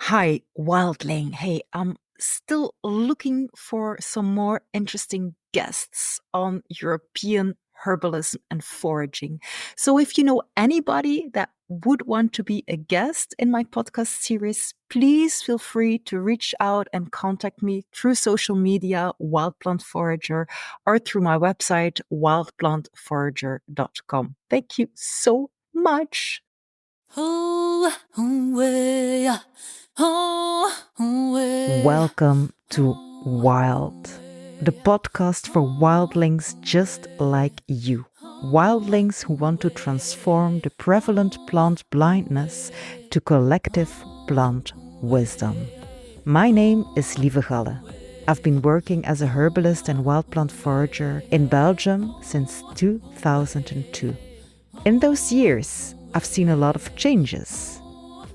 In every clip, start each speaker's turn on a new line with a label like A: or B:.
A: Hi, Wildling. Hey, I'm still looking for some more interesting guests on European herbalism and foraging. So if you know anybody that would want to be a guest in my podcast series, please feel free to reach out and contact me through social media, Wild Plant Forager, or through my website, wildplantforager.com. Thank you so much. Welcome to Wild, the podcast for wildlings just like you. Wildlings who want to transform the prevalent plant blindness to collective plant wisdom. My name is Lieve Galle. I've been working as a herbalist and wild plant forager in Belgium since 2002. In those years, I've seen a lot of changes.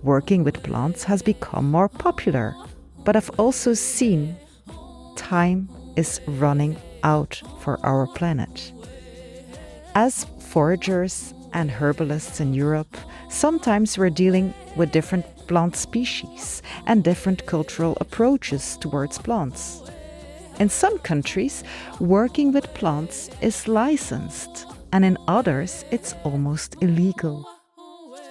A: Working with plants has become more popular, but I've also seen time is running out for our planet. As foragers and herbalists in Europe, sometimes we're dealing with different plant species and different cultural approaches towards plants. In some countries, working with plants is licensed, and in others, it's almost illegal.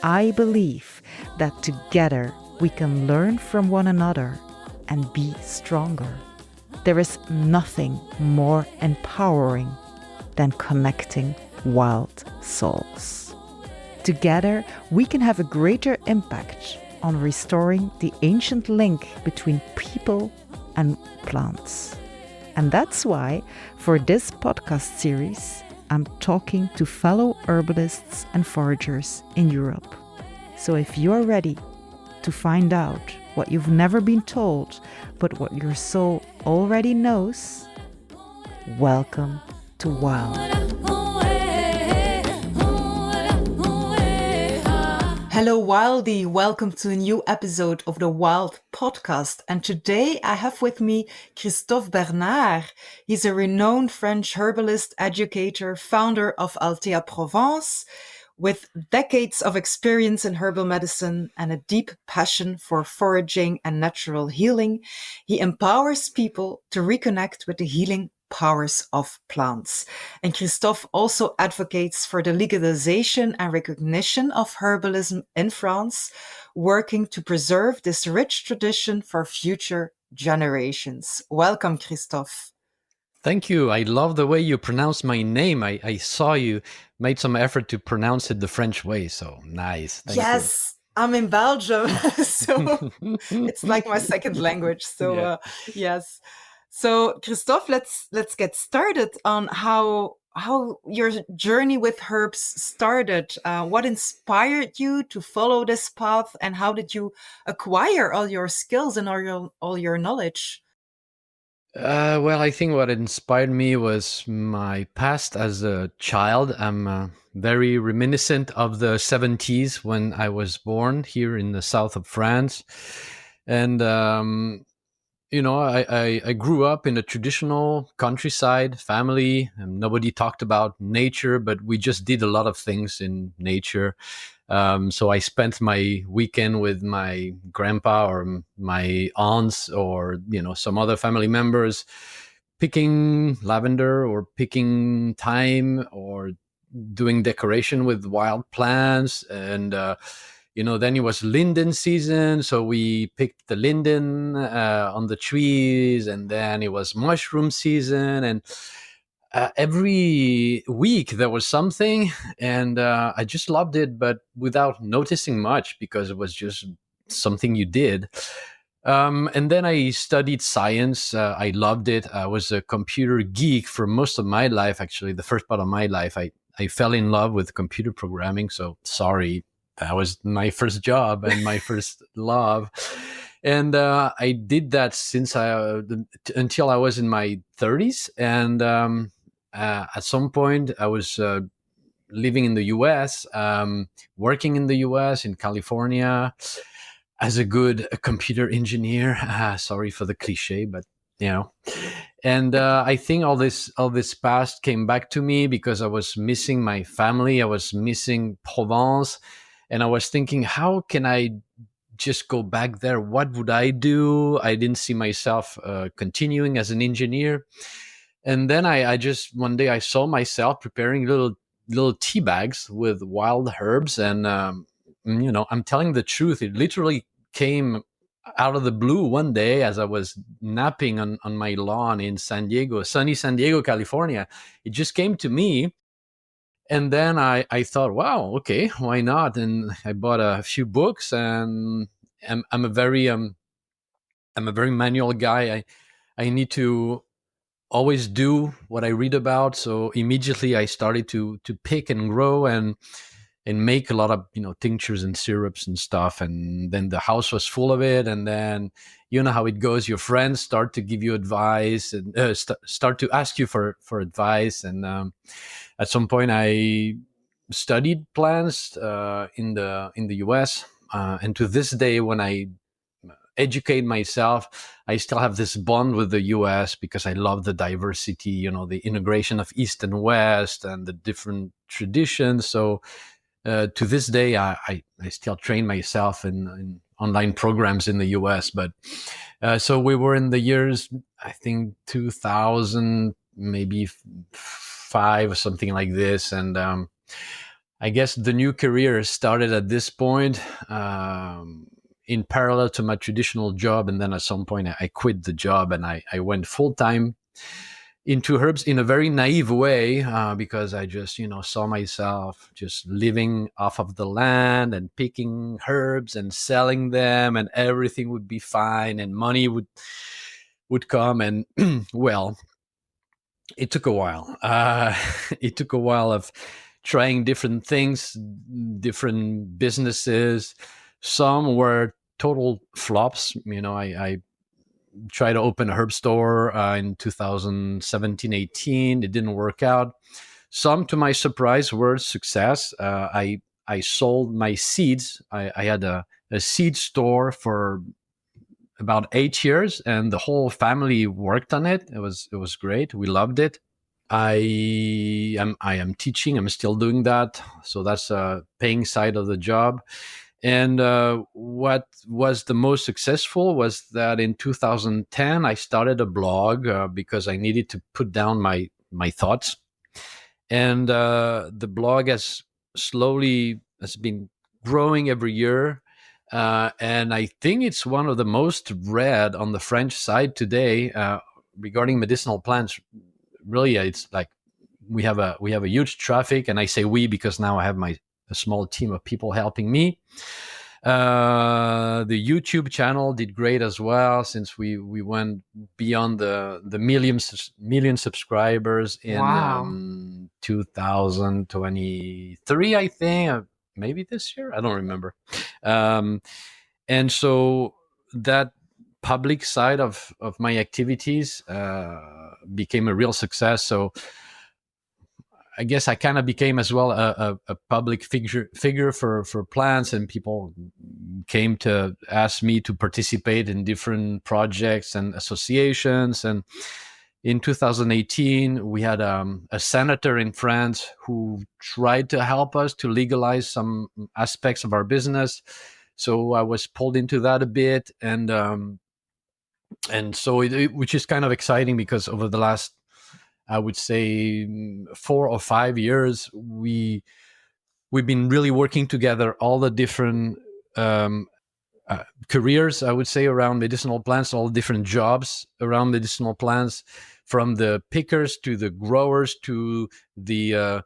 A: I believe that together we can learn from one another and be stronger. There is nothing more empowering than connecting wild souls. Together, we can have a greater impact on restoring the ancient link between people and plants. And that's why, for this podcast series, I'm talking to fellow herbalists and foragers in Europe. So if you're ready to find out what you've never been told, but what your soul already knows, welcome to Wild. Hello, Wildy. Welcome to a new episode of the Wild podcast. And today I have with me Christophe Bernard. He's a renowned French herbalist, educator, founder of Althea Provence, with decades of experience in herbal medicine and a deep passion for foraging and natural healing. He empowers people to reconnect with the healing powers of plants. And Christophe also advocates for the legalization and recognition of herbalism in France, working to preserve this rich tradition for future generations. Welcome, Christophe.
B: Thank you. I love the way you pronounce my name. I saw you made some effort to pronounce it the French way. So nice. Thank
A: yes. I'm in Belgium, so it's like my second language. So yes. So Christophe, let's get started on how your journey with herbs started. What inspired you to follow this path, and how did you acquire all your skills and all your knowledge?
B: Well, I think what inspired me was my past as a child. I'm very reminiscent of the 70s when I was born here in the south of France. And I grew up in a traditional countryside family, and nobody talked about nature, but we just did a lot of things in nature. So I spent my weekend with my grandpa or my aunts or, some other family members picking lavender or picking thyme or doing decoration with wild plants. And, then it was linden season. So we picked the linden on the trees, and then it was mushroom season. And every week there was something, and I just loved it, but without noticing much because it was just something you did. And then I studied science. I loved it. I was a computer geek for most of my life. Actually, the first part of my life, I fell in love with computer programming. So sorry, that was my first job and my first love. And I did that since until I was in my 30s. And at some point, I was living in the US, working in the US, in California, as a good computer engineer. Sorry for the cliche, but and I think all this past came back to me because I was missing my family. I was missing Provence, and I was thinking, how can I just go back there, what would I do? I didn't see myself continuing as an engineer. And then I just one day I saw myself preparing little tea bags with wild herbs, and I'm telling the truth. It literally came out of the blue one day as I was napping on my lawn in San Diego, sunny San Diego, California. It just came to me. And then I thought, wow, okay, why not? And I bought a few books, and I'm a very manual guy. I need to always do what I read about. So immediately I started to pick and grow and make a lot of tinctures and syrups and stuff. And then the house was full of it. And then you know how it goes. Your friends start to give you advice and start to ask you for advice. And at some point, I studied plants in the U.S. And to this day, when I educate myself, I still have this bond with the US because I love the diversity, the integration of East and West and the different traditions. So to this day, I still train myself in online programs in the US. But so we were in the years, I think 2000, maybe five or something like this. And I guess the new career started at this point. In parallel to my traditional job. And then at some point I quit the job and I went full time into herbs in a very naive way because I just, saw myself just living off of the land and picking herbs and selling them, and everything would be fine and money would come. And well, it took a while. It took a while of trying different things, different businesses. Some were total flops. I tried to open a herb store in 2017, 18. It didn't work out. Some, to my surprise, were success. I sold my seeds. I had a seed store for about 8 years, and the whole family worked on it. It was great. We loved it. I am teaching. I'm still doing that. So that's a paying side of the job. And what was the most successful was that in 2010, I started a blog because I needed to put down my thoughts. And the blog has been growing every year. And I think it's one of the most read on the French side today regarding medicinal plants. Really, it's like we have a huge traffic, and I say we because now I have a small team of people helping me. The YouTube channel did great as well, since we went beyond the million subscribers in 2023, I think, maybe this year, I don't remember. And so that public side of my activities became a real success. So I guess I kind of became as well a public figure for plants, and people came to ask me to participate in different projects and associations. And in 2018, we had a senator in France who tried to help us to legalize some aspects of our business. So I was pulled into that a bit, and so which is kind of exciting, because over the last, I would say, 4 or 5 years, we've been really working together, all the different careers, I would say, around medicinal plants, all different jobs around medicinal plants, from the pickers to the growers to the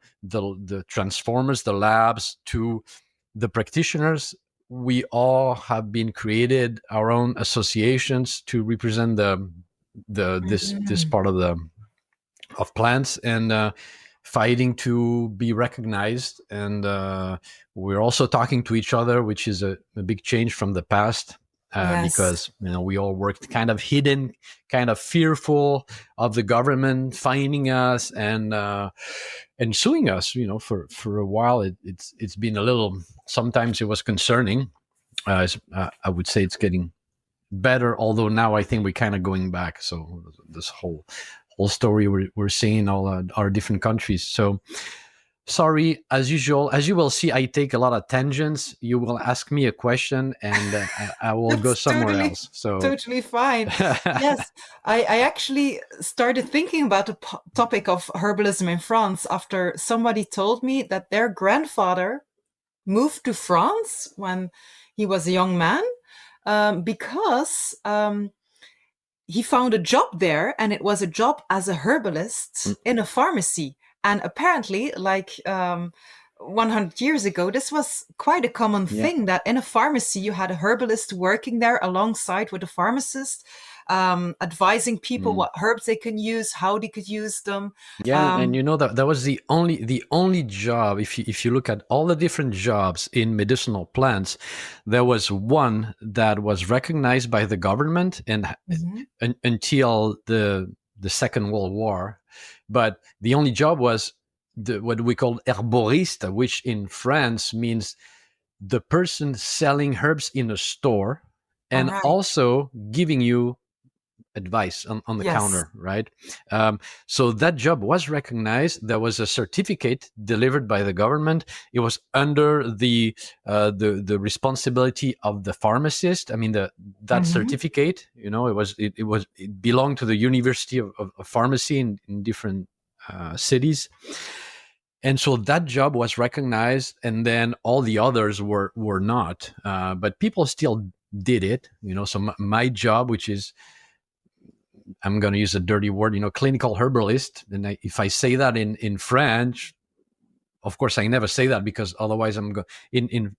B: transformers, the labs, to the practitioners. We all have been created our own associations to represent this part of plants, and fighting to be recognized. And we're also talking to each other, which is a big change from the past, because we all worked kind of hidden, kind of fearful of the government finding us and suing us. For a while, it's been a little. Sometimes it was concerning. I would say it's getting better, although now I think we're kind of going back. So this whole story we're seeing all our different countries. So Sorry, as usual, as you will see, I take a lot of tangents. You will ask me a question, and I will go
A: That's
B: somewhere else. So,
A: totally fine. Yes, I actually started thinking about the topic of herbalism in France after somebody told me that their grandfather moved to France when he was a young man, because he found a job there, and it was a job as a herbalist in a pharmacy. And apparently, like 100 years ago, this was quite a common
B: yeah.
A: thing, that in a pharmacy you had a herbalist working there alongside with a pharmacist, advising people what herbs they can use, how they could use them.
B: Yeah, and
A: Um,
B: you know that was the only job. If you look at all the different jobs in medicinal plants, there was one that was recognized by the government, and
A: mhm.
B: until the Second World War, but the only job was what we call herborist, which in France means the person selling herbs in a store
A: All
B: and
A: right.
B: also giving you advice on the
A: Yes.
B: counter, right? So that job was recognized. There was a certificate delivered by the government. It was under the responsibility of the pharmacist. I mean, that
A: Hmm.
B: certificate, it belonged to the University of Pharmacy in different cities, and so that job was recognized, and then all the others were not. But people still did it, So my job, which is, I'm going to use a dirty word, clinical herbalist. And if I say that in French, of course, I never say that because otherwise in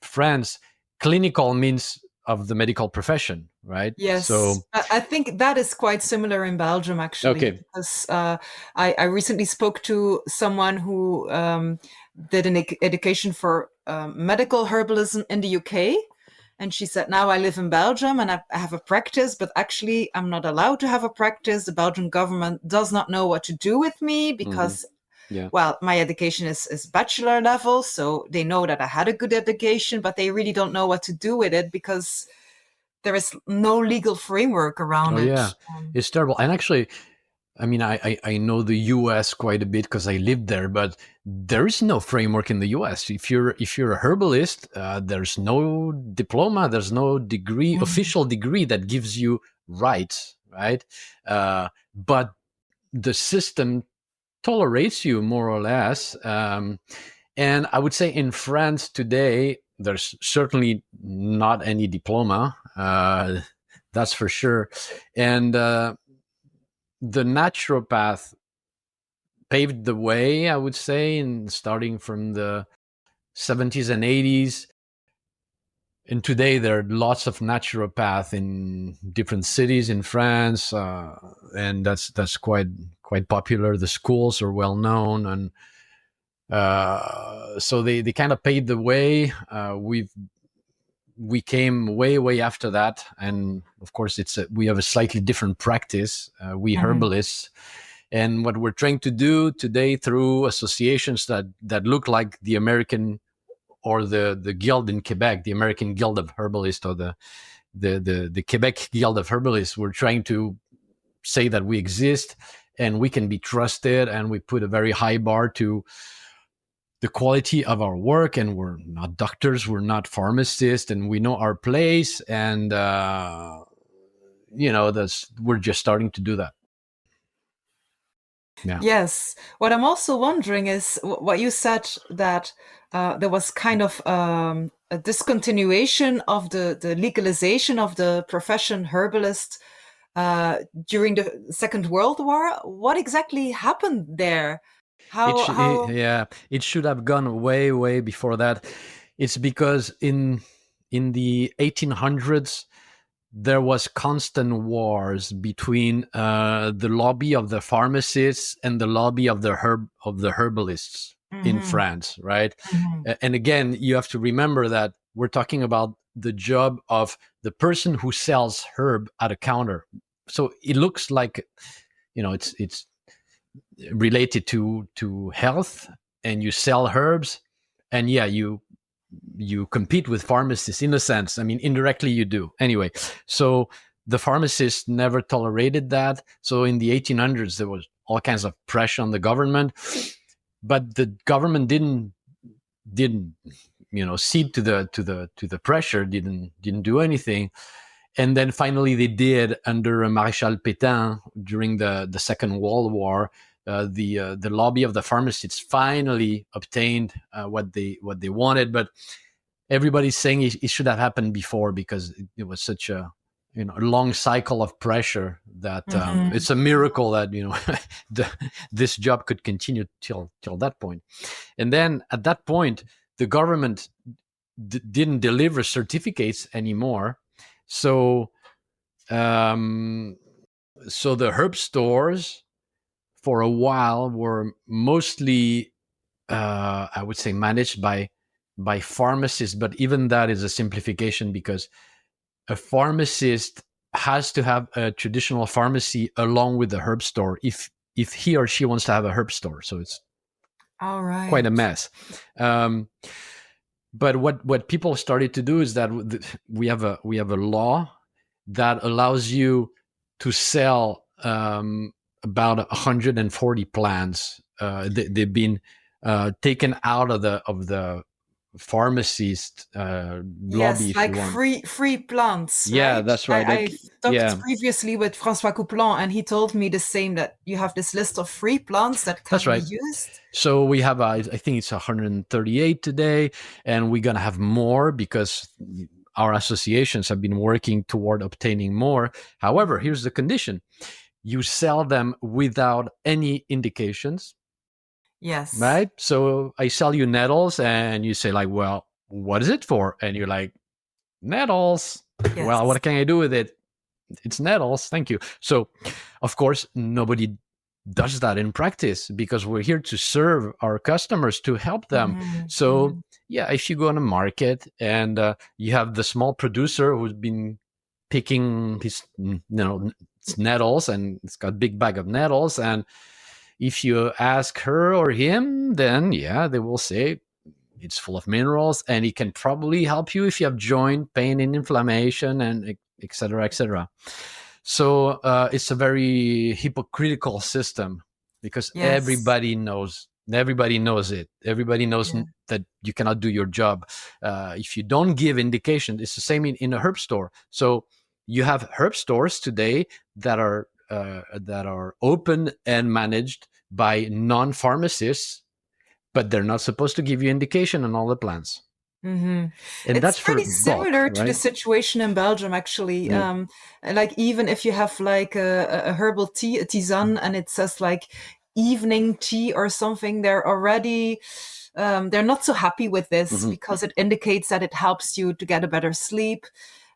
B: France, clinical means of the medical profession, right?
A: Yes,
B: So,
A: I think that is quite similar in Belgium, actually,
B: okay.
A: because I recently spoke to someone who did an education for medical herbalism in the UK. And she said, now I live in Belgium and I have a practice, but actually I'm not allowed to have a practice. The Belgian government does not know what to do with me
B: Hmm.
A: because,
B: Yeah.
A: well, my education is bachelor level. So they know that I had a good education, but they really don't know what to do with it because there is no legal framework
B: Oh,
A: around it.
B: yeah. It's terrible. And actually, I mean, I know the U.S. quite a bit because I lived there, but there is no framework in the U.S. If you're a herbalist, there's no diploma, there's no degree,
A: Mhm.
B: official degree that gives you rights, right? But the system tolerates you more or less, and I would say in France today, there's certainly not any diploma. That's for sure, and the naturopath paved the way, I would say, in starting from the 70s and 80s. And today there are lots of naturopath in different cities in France, and that's quite popular. The schools are well known, and so they kind of paved the way. We came way after that, and of course we have a slightly different practice. We
A: Mhm.
B: herbalists. And what we're trying to do today through associations that look like the American or the guild in Quebec, the American Guild of Herbalists, or the Quebec Guild of Herbalists, we're trying to say that we exist and we can be trusted, and we put a very high bar to the quality of our work, and we're not doctors, we're not pharmacists, and we know our place, and that's we're just starting to do that. Yeah.
A: Yes. What I'm also wondering is what you said, that there was kind of a discontinuation of the legalization of the profession herbalist during the Second World War. What exactly happened there? How?
B: Yeah, it should have gone way before that. It's because in the 1800s there was constant wars between the lobby of the pharmacists and the lobby of the herbalists in
A: Hmm.
B: France, right?
A: Hmm.
B: And again, you have to remember that we're talking about the job of the person who sells herb at a counter. So it looks like, it's related to health, and you sell herbs, and yeah, you compete with pharmacists in a sense. I mean, indirectly you do anyway. So the pharmacists never tolerated that. So in the 1800s there was all kinds of pressure on the government. but the government didn't cede to the pressure, didn't do anything. And then finally they did under Maréchal Pétain during the Second World War. The lobby of the pharmacists finally obtained what they wanted, but everybody's saying it should have happened before, because it was such a long cycle of pressure that it's a miracle that this job could continue till that point. And then at that point, the government didn't deliver certificates anymore, so the herb stores for a while were mostly I would say managed by pharmacists, but even that is a simplification, because a pharmacist has to have a traditional pharmacy along with the herb store if he or she wants to have a herb store. So it's quite a mess. But what people started to do is that we have a law that allows you to sell about 140 plants. They've been taken out of the pharmacist lobby, if
C: like
B: you want.
C: free plants.
B: Yeah,
C: right?
B: that's right.
C: I talked previously with François Couplan, and he told me the same, that you have this list of free plants that can be used.
B: So we have, I think it's 138 today, and we're going to have more because our associations have been working toward obtaining more. However, here's the condition. You sell them without any indications.
C: Yes.
B: Right? So I sell you nettles, and you say like, well, what is it for? And you're like, nettles. Yes. Well, what can I do with it? It's nettles. Thank you. So, of course, nobody does that in practice, because we're here to serve our customers, to help them. So, yeah, if you go on a market and you have the small producer who's been picking his, nettles, and it's got a big bag of nettles, and if you ask her or him, then they will say it's full of minerals, and it can probably help you if you have joint pain and inflammation, and et cetera, et cetera. So it's a very hypocritical system, because everybody knows it. Everybody knows that you cannot do your job if you don't give indication. It's the same in a herb store. So you have herb stores today that are open and managed by non-pharmacists, but they're not supposed to give you indication on all the plants.
C: And
B: it's
C: that's pretty similar to the situation in Belgium, actually. Like, even if you have like a herbal tea, a tisane, and it says like evening tea or something, they're already they're not so happy with this, because it indicates that it helps you to get a better sleep.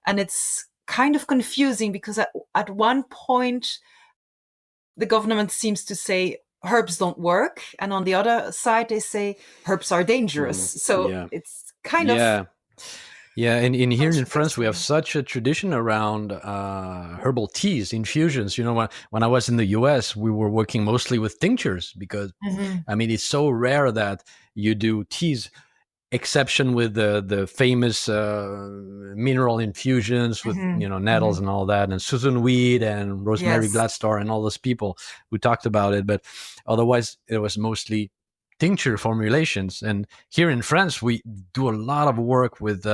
C: And it's kind of confusing, because at one point the government seems to say herbs don't work, and on the other side they say herbs are dangerous. So it's kind of
B: and here in France we have such a tradition around herbal teas, infusions. When I was in the US, we were working mostly with tinctures, because I mean, it's so rare that you do teas, exception with the famous mineral infusions with nettles and all that, and Susan Weed and Rosemary Gladstar and all those people who talked about it. But otherwise, it was mostly tincture formulations. And here in France, we do a lot of work with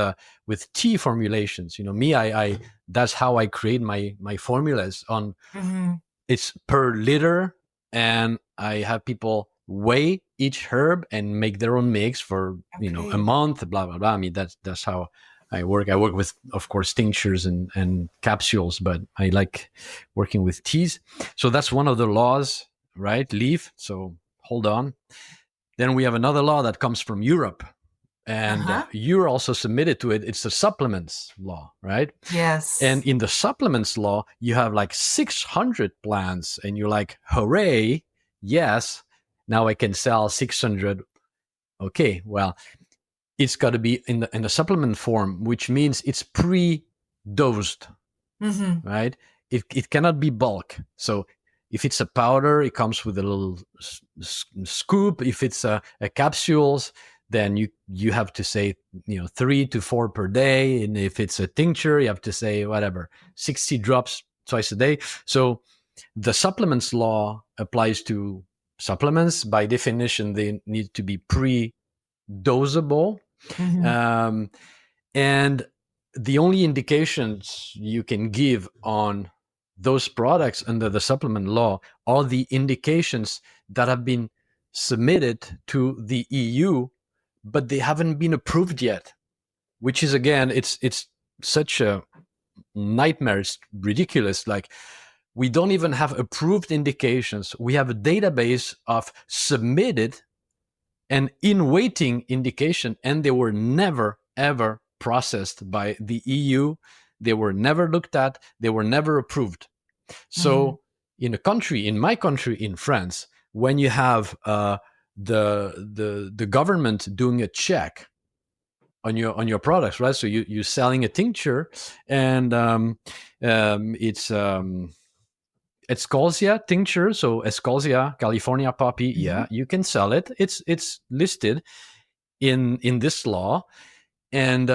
B: tea formulations. I that's how I create my formulas. On it's per liter, and I have people weigh each herb and make their own mix for a month, blah blah blah. I mean, that's how I work. I work with, of course, tinctures and capsules, but I like working with teas. So that's one of the laws, right? Leaf. So hold on. Then we have another law that comes from Europe, and you're also submitted to it. It's the supplements law, right?
C: Yes.
B: And in the supplements law, you have like 600 plants, and you're like, hooray, yes, now I can sell 600. Okay, well, it's got to be in the supplement form, which means it's pre-dosed, right? It cannot be bulk. So if it's a powder, it comes with a little scoop. If it's a capsules, then you have to say 3 to 4 per day. And if it's a tincture, you have to say 60 drops twice a day. So the supplements law applies to supplements, by definition, they need to be pre-dosable. And the only indications you can give on those products under the supplement law are the indications that have been submitted to the EU, but they haven't been approved yet, which is, again, it's such a nightmare. It's ridiculous. Like, we don't even have approved indications. We have a database of submitted and in waiting indication, and they were never, ever processed by the EU. They were never looked at. They were never approved. So in my country, in France, when you have the government doing a check on your products, right? So you're selling a tincture, and it's Escolcia tincture, so Escolcia California poppy. Yeah, you can sell it. It's listed in this law, and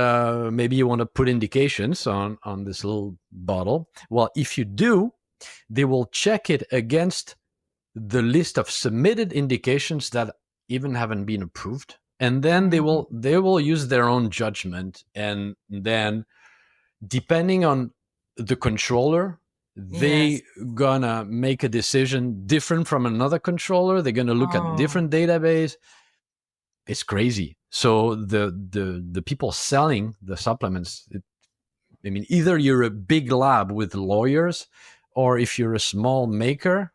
B: maybe you want to put indications on this little bottle. Well, if you do, they will check it against the list of submitted indications that even haven't been approved, and then they will use their own judgment, and then depending on the controller, they gonna make a decision different from another controller. They're gonna look at different database. It's crazy. So the people selling the supplements, either you're a big lab with lawyers, or if you're a small maker,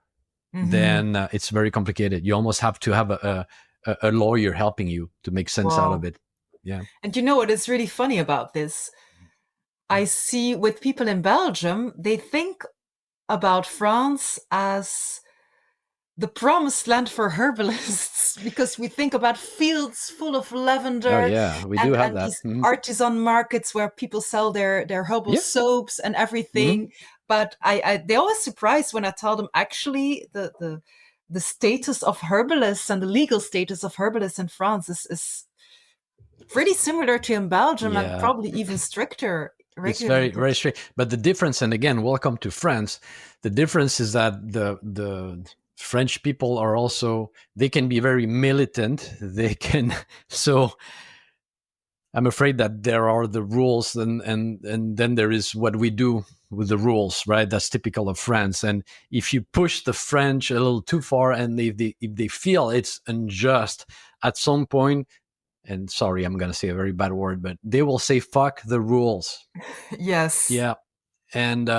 B: then it's very complicated. You almost have to have a lawyer helping you to make sense out of it. Yeah.
C: And you know what is really funny about this? I see with people in Belgium, they think about France as the promised land for herbalists, because we think about fields full of lavender.
B: Oh yeah, we do have that.
C: These artisan markets where people sell their herbal soaps and everything. But they always surprised when I tell them actually the status of herbalists and the legal status of herbalists in France is pretty similar to in Belgium, and probably even stricter.
B: It's very, very strict. But the difference, and again, welcome to France. The difference is that the French people are also, they can be very militant. They can, so I'm afraid that there are the rules, and then there is what we do with the rules, right? That's typical of France. And if you push the French a little too far, and if they feel it's unjust at some point, and sorry, I'm going to say a very bad word, but they will say, fuck the rules.
C: Yes.
B: Yeah. And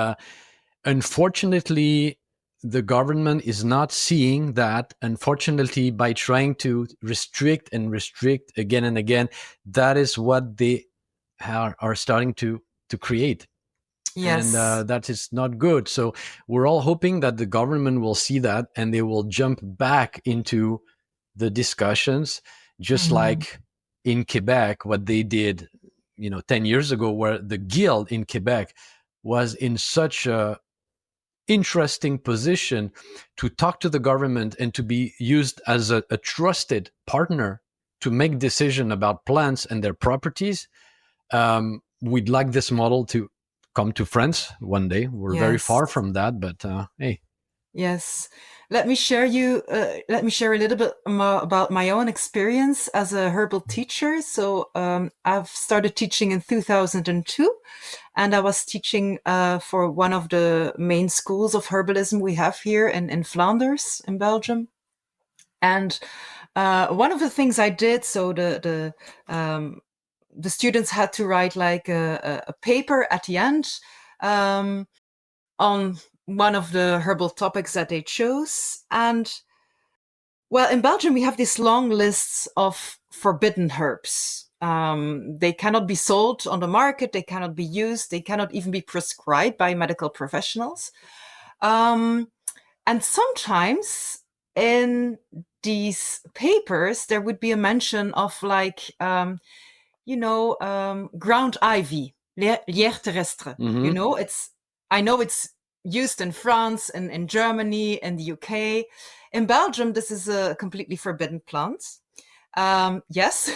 B: unfortunately, the government is not seeing that. Unfortunately, by trying to restrict again and again, that is what they are starting to create.
C: Yes.
B: And that is not good. So we're all hoping that the government will see that, and they will jump back into the discussions, just like in Quebec, what they did, 10 years ago, where the guild in Quebec was in such a interesting position to talk to the government and to be used as a trusted partner to make decision about plants and their properties. We'd like this model to come to France one day. We're very far from that, but hey.
C: Yes. Let me share a little bit more about my own experience as a herbal teacher. So I've started teaching in 2002, and I was teaching for one of the main schools of herbalism we have here in Flanders, in Belgium. And one of the things I did, so the students had to write like a paper at the end on one of the herbal topics that they chose. And well, in Belgium, we have these long lists of forbidden herbs. They cannot be sold on the market. They cannot be used. They cannot even be prescribed by medical professionals. And sometimes in these papers, there would be a mention of like, ground ivy, lierre terrestre. I know it's used in France and in Germany and the UK. In Belgium, this is a completely forbidden plant. Yes.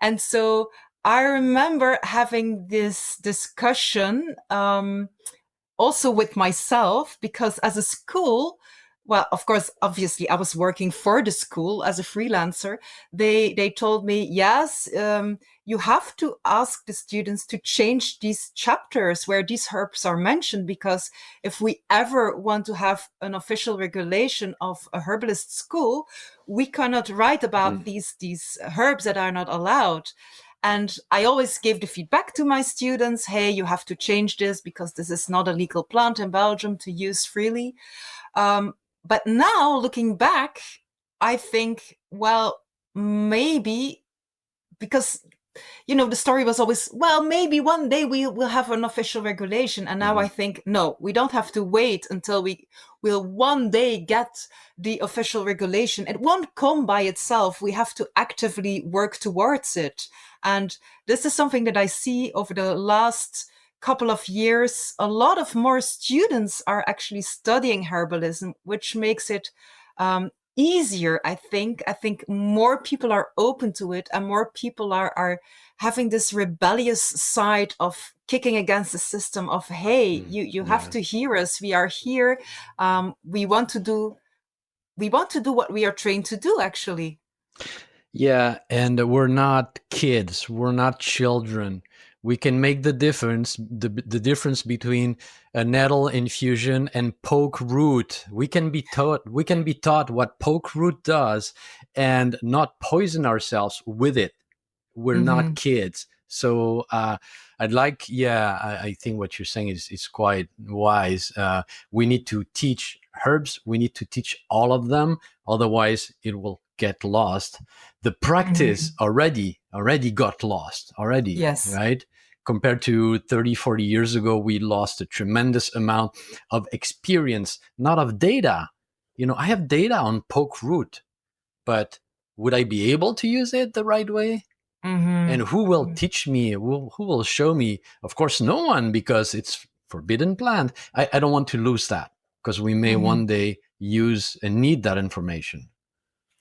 C: And so I remember having this discussion also with myself, because as a school, well, of course, obviously, I was working for the school as a freelancer. They told me, yes, you have to ask the students to change these chapters where these herbs are mentioned, because if we ever want to have an official regulation of a herbalist school, we cannot write about these herbs that are not allowed. And I always gave the feedback to my students, hey, you have to change this because this is not a legal plant in Belgium to use freely. But now looking back, I think, well, maybe because, the story was always, well, maybe one day we'll have an official regulation. And now I think, no, we don't have to wait until we will one day get the official regulation. It won't come by itself. We have to actively work towards it. And this is something that I see over the last couple of years. A lot of more students are actually studying herbalism, which makes it easier. I think more people are open to it, and more people are having this rebellious side of kicking against the system of, hey, you have to hear us. We are here. We want to do what we are trained to do, actually.
B: Yeah, and we're not kids, we're not children. We can make the difference, the difference between a nettle infusion and poke root. We can be taught what poke root does and not poison ourselves with it. We're not kids. So I think what you're saying is quite wise. We need to teach herbs. We need to teach all of them. Otherwise, it will get lost. The practice already got lost already.
C: Yes.
B: Right? Compared to 30, 40 years ago, we lost a tremendous amount of experience, not of data. I have data on poke root, but would I be able to use it the right way? And who will teach me? Who will show me? Of course, no one, because it's forbidden plant. I don't want to lose that, because we may one day use and need that information.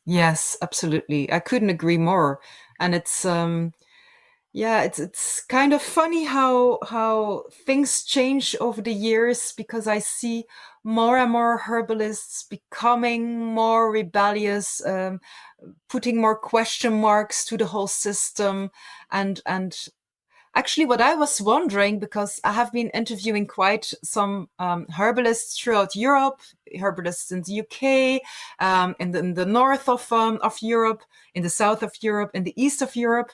C: Yes, absolutely. I couldn't agree more. And it's it's kind of funny how things change over the years, because I see more and more herbalists becoming more rebellious, putting more question marks to the whole system. And actually, what I was wondering, because I have been interviewing quite some herbalists throughout Europe, herbalists in the UK, in the north of Europe, in the south of Europe, in the east of Europe,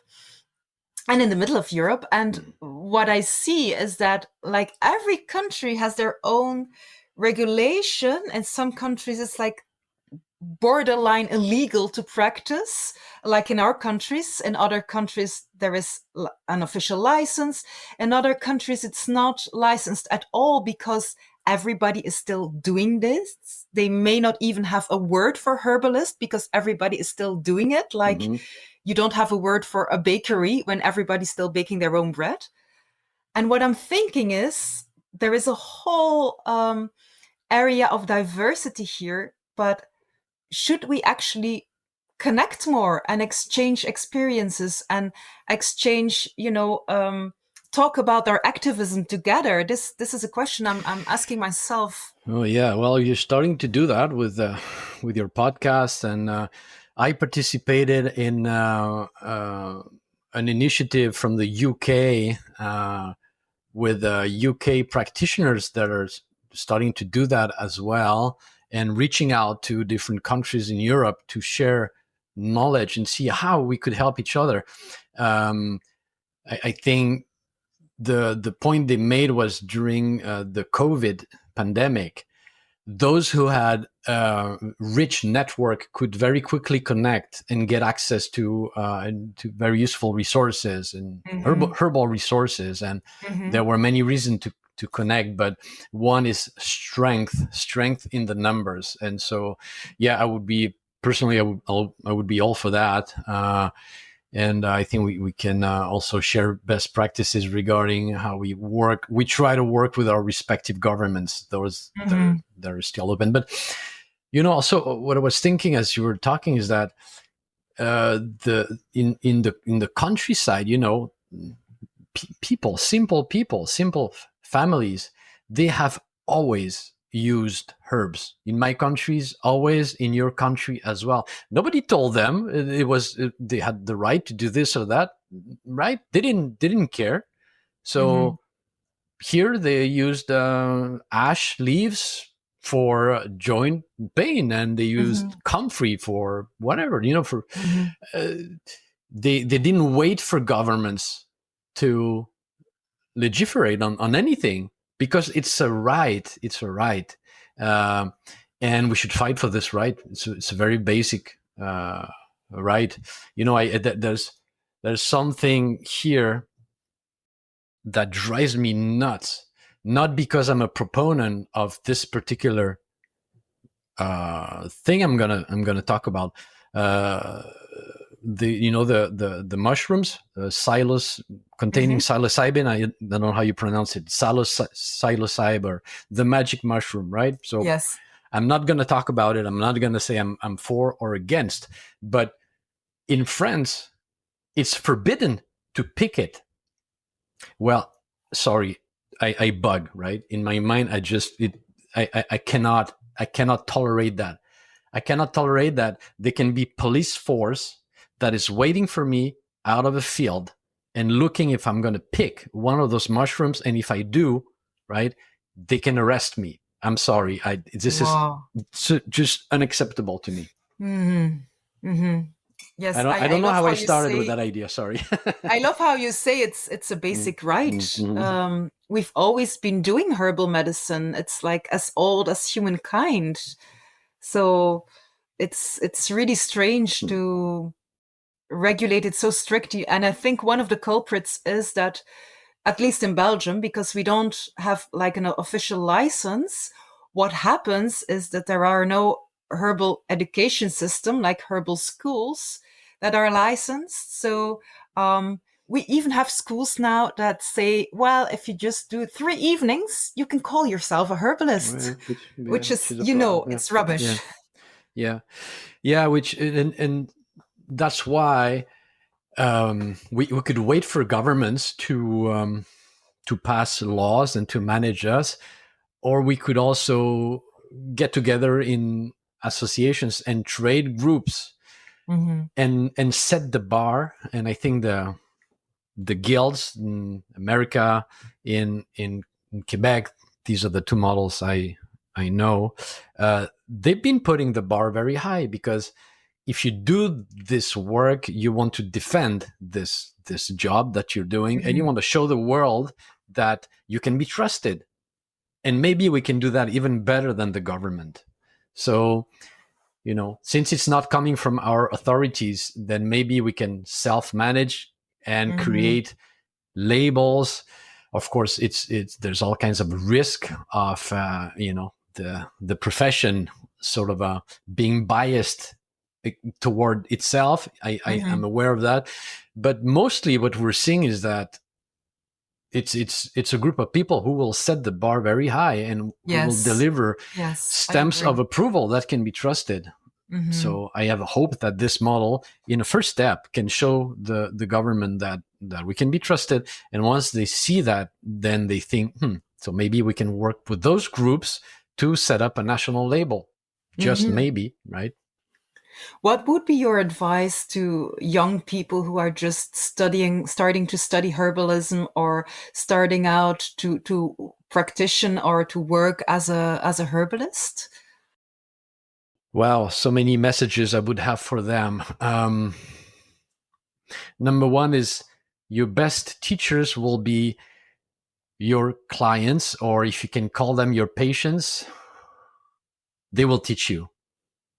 C: and in the middle of Europe. And what I see is that, like, every country has their own regulation. In some countries, it's like borderline illegal to practice, like in our countries. In other countries, there is an official license. In other countries, it's not licensed at all, because everybody is still doing this. They may not even have a word for herbalist, because everybody is still doing it. Like, you don't have a word for a bakery when everybody's still baking their own bread. And what I'm thinking is, there is a whole area of diversity here, but should we actually connect more and exchange experiences and exchange, talk about our activism together? This is a question I'm asking myself.
B: Oh yeah, well, you're starting to do that with your podcast, and I participated in an initiative from the UK with UK practitioners that are starting to do that as well, and reaching out to different countries in Europe to share knowledge and see how we could help each other. I think the point they made was, during the COVID pandemic, those who had a rich network could very quickly connect and get access to very useful resources and herbal resources. And there were many reasons to connect, but one is strength in the numbers. And so, yeah, I would be all for that. And I think we can also share best practices regarding how we work. We try to work with our respective governments, those that are still open. But, also what I was thinking as you were talking is that in the countryside, simple families, they have always used herbs. In my countries, always, in your country as well. Nobody told them they had the right to do this or that, right? They didn't care. So here they used ash leaves for joint pain, and they used comfrey for whatever, for they didn't wait for governments to legislate on anything, because it's a right. And we should fight for this right. It's a very basic right. There's something here that drives me nuts, not because I'm a proponent of this particular thing I'm gonna talk about. The mushrooms, containing psilocybin. I don't know how you pronounce it, psilocybe, or the magic mushroom, right? So
C: yes,
B: I'm not going to talk about it. I'm not going to say I'm for or against, but in France, it's forbidden to pick it. Well, sorry, I bug, right? In my mind, I cannot tolerate that. I cannot tolerate that there can be police force that is waiting for me out of a field and looking if I'm going to pick one of those mushrooms. And if I do, right, they can arrest me. I'm sorry. This is just unacceptable to me.
C: Yes,
B: I don't know how I started with that idea. Sorry.
C: I love how you say it's a basic right. We've always been doing herbal medicine. It's like as old as humankind. So it's really strange to regulate it so strictly. And I think one of the culprits is that, at least in Belgium, because we don't have like an official license, what happens is that there are no herbal education system, like herbal schools, that are licensed. So we even have schools now that say, well, if you just do 3 evenings, you can call yourself a herbalist, which is it's rubbish.
B: Yeah. And that's why we could wait for governments to pass laws and to manage us, or we could also get together in associations and trade groups and set the bar. And I think the guilds in America, in Quebec, these are the 2 models I know, they've been putting the bar very high, because if you do this work, you want to defend this job that you're doing, and you want to show the world that you can be trusted. And maybe we can do that even better than the government. So, since it's not coming from our authorities, then maybe we can self-manage and create labels. Of course, there's all kinds of risk of the profession sort of being biased toward itself. I'm aware of that, but mostly what we're seeing is that it's a group of people who will set the bar very high and will deliver stamps of approval that can be trusted. So I have a hope that this model, in a first step, can show the government that we can be trusted. And once they see that, then they think, so maybe we can work with those groups to set up a national label. Just maybe, right?
C: What would be your advice to young people who are just starting to study herbalism, or starting out to practice or to work as a herbalist?
B: Wow, so many messages I would have for them. Number one is, your best teachers will be your clients, or if you can call them your patients. They will teach you.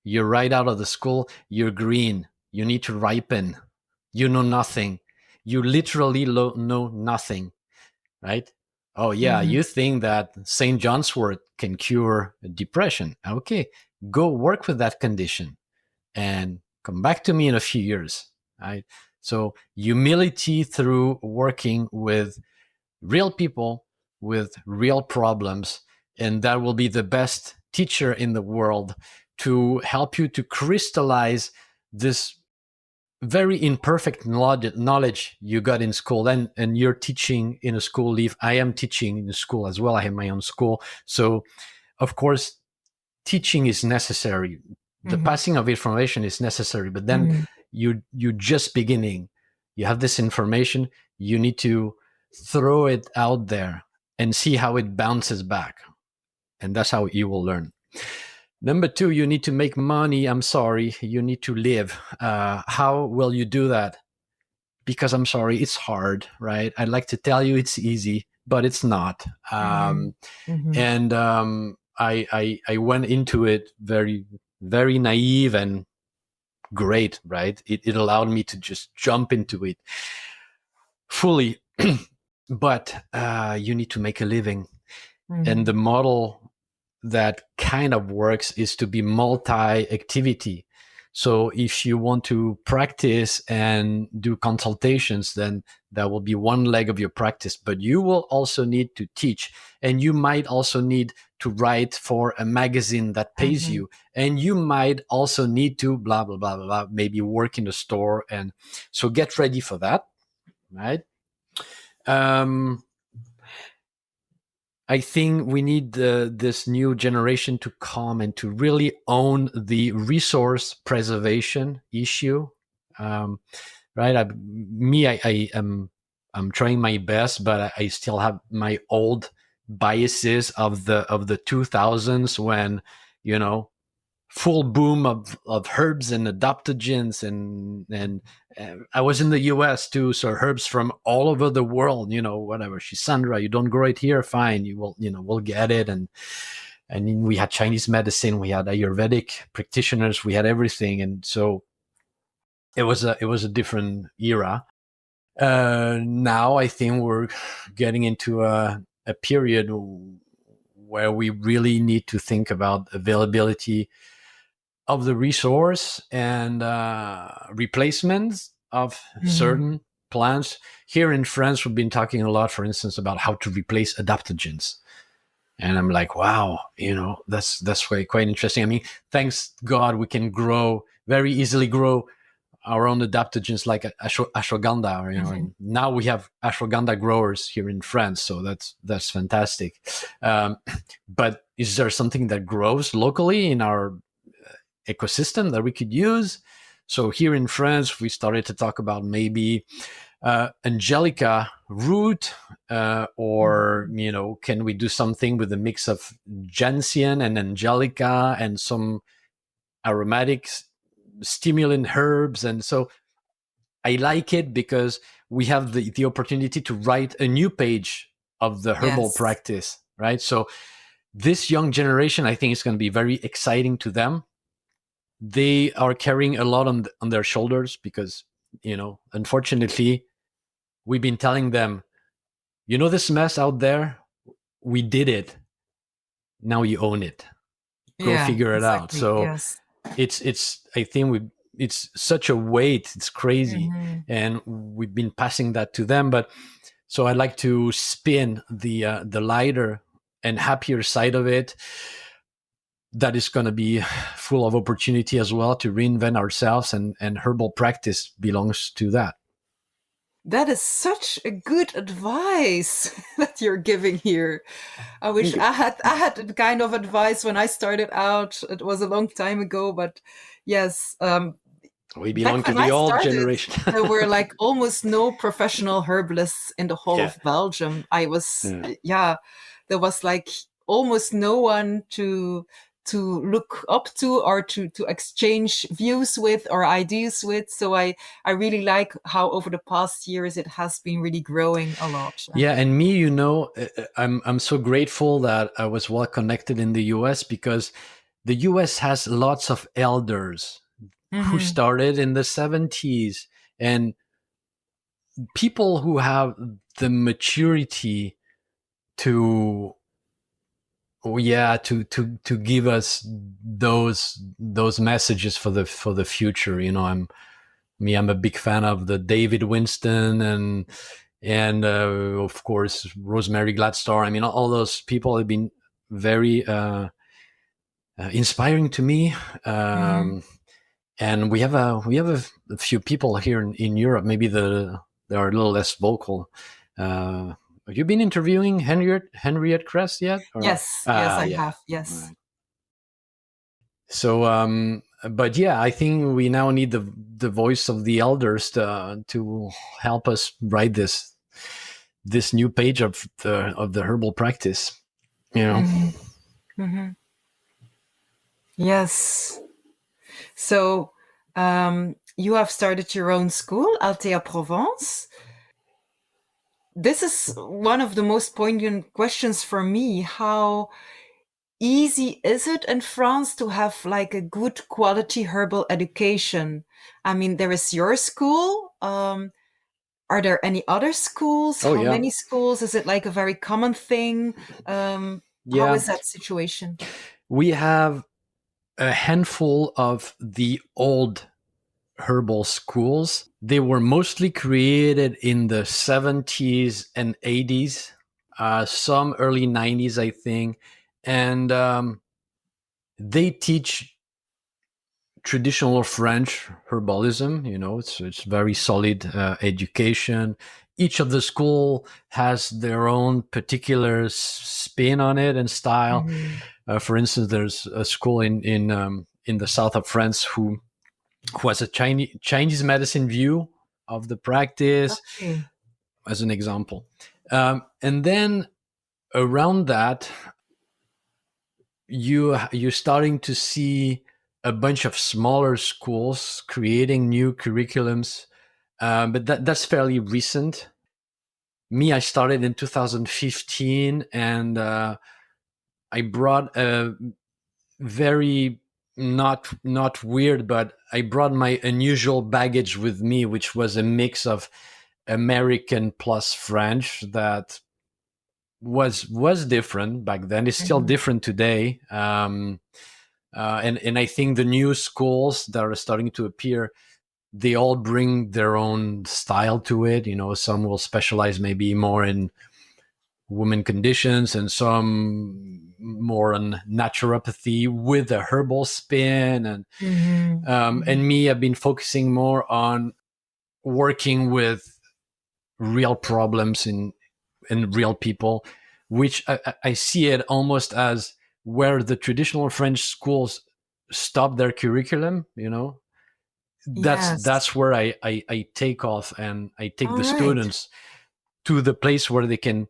B: You're right out of the school, you're green, you need to ripen, you know nothing. You literally know nothing, right? Oh yeah, you think that St. John's wort can cure depression. Okay, go work with that condition and come back to me in a few years, right? So humility through working with real people with real problems, and that will be the best teacher in the world to help you to crystallize this very imperfect knowledge you got in school. And you're teaching in a school. I am teaching in a school as well. I have my own school. So of course, teaching is necessary. The passing of information is necessary, but then you're just beginning. You have this information, you need to throw it out there and see how it bounces back. And that's how you will learn. Number 2, you need to make money. I'm sorry, you need to live. How will you do that? Because I'm sorry, it's hard, right? I'd like to tell you it's easy, but it's not. And I went into it very, very naive and great, right? It allowed me to just jump into it fully. But you need to make a living. And the model that kind of works is to be multi-activity. So if you want to practice and do consultations, then that will be one leg of your practice. But you will also need to teach, and you might also need to write for a magazine that pays you, and you might also need to blah, blah, blah, blah, blah, maybe work in a store. And so get ready for that, right? I think we need this new generation to come and to really own the resource preservation issue, right? I'm trying my best, but I still have my old biases of the 2000s when, full boom of herbs and adaptogens, and I was in the US too, so herbs from all over the world, whatever. Sandra, you don't grow it here, fine, you will, we'll get it. And we had Chinese medicine, we had Ayurvedic practitioners, we had everything. And so it was a different era. Now I think we're getting into a period where we really need to think about availability of the resource and replacements of certain plants. Here in France, we've been talking a lot, for instance, about how to replace adaptogens. And I'm like, wow, that's quite interesting. I mean, thanks God, we can very easily grow our own adaptogens like ashwagandha, and now we have ashwagandha growers here in France. So that's fantastic. But is there something that grows locally in our ecosystem that we could use? So here in France, we started to talk about maybe angelica root, or can we do something with a mix of gentian and angelica and some aromatic stimulant herbs? And so I like it because we have the opportunity to write a new page of the herbal practice, right? So this young generation, I think, is going to be very exciting to them. They are carrying a lot on their shoulders because, unfortunately, we've been telling them, this mess out there, we did it. Now you own it. Go figure it out. So it's I think it's such a weight. It's crazy. And we've been passing that to them. But so I'd like to spin the lighter and happier side of it. That is going to be full of opportunity as well to reinvent ourselves, and herbal practice belongs to that.
C: That is such a good advice that you're giving here. I wish I had that kind of advice when I started out. It was a long time ago, but yes.
B: We belong to the old generation.
C: There were like almost no professional herbalists in the whole of Belgium. There was like almost no one to look up to or to exchange views with or ideas with. So I really like how over the past years it has been really growing a lot.
B: Yeah, and me, I'm so grateful that I was well connected in the US, because the US has lots of elders who started in the 70s, and people who have the maturity to give us those messages for the future. I'm a big fan of the David Winston and of course Rosemary Gladstar. I mean, all those people have been very inspiring to me. And we have a few people here in Europe. Maybe they are a little less vocal. Have you been interviewing Henriette Kress yet? Or?
C: Yes, I
B: Yeah.
C: have. Yes.
B: Right. So, but yeah, I think we now need the voice of the elders to help us write this new page of the herbal practice.
C: Mm-hmm. Mm-hmm. Yes. So you have started your own school, Althea Provence. This is one of the most poignant questions for me. How easy is it in France to have like a good quality herbal education? I mean, there is your school. Are there any other schools?
B: Oh,
C: How
B: yeah.
C: many schools? Is it like a very common thing? How is that situation?
B: We have a handful of the old herbal schools. They were mostly created in the 70s and 80s, some early 90s, I think. And they teach traditional French herbalism. It's very solid education. Each of the school has their own particular spin on it and style. Mm-hmm. For instance, there's a school in the south of France who has a Chinese medicine view of the practice, as an example. And then around that, you're starting to see a bunch of smaller schools creating new curriculums, but that's fairly recent. Me, I started in 2015, and I brought a very not weird, but I brought my unusual baggage with me, which was a mix of American plus French that was different back then. It's still different today. And I think the new schools that are starting to appear, they all bring their own style to it. Some will specialize maybe more in women conditions, and some more on naturopathy with a herbal spin. And and me, I've been focusing more on working with real problems in real people, which I see it almost as where the traditional French schools stop their curriculum. That's where I take off, and I take the students to the place where they can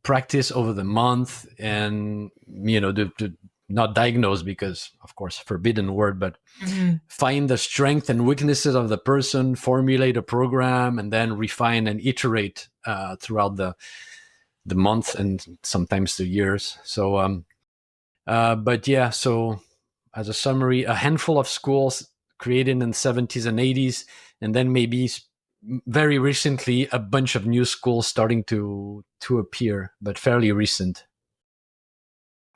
B: practice over the month, and to not diagnose, because of course forbidden word, but find the strength and weaknesses of the person, formulate a program, and then refine and iterate throughout the month and sometimes the years. So but yeah, so as a summary, a handful of schools created in the 70s and 80s, and then maybe very recently a bunch of new schools starting to appear, but fairly recent.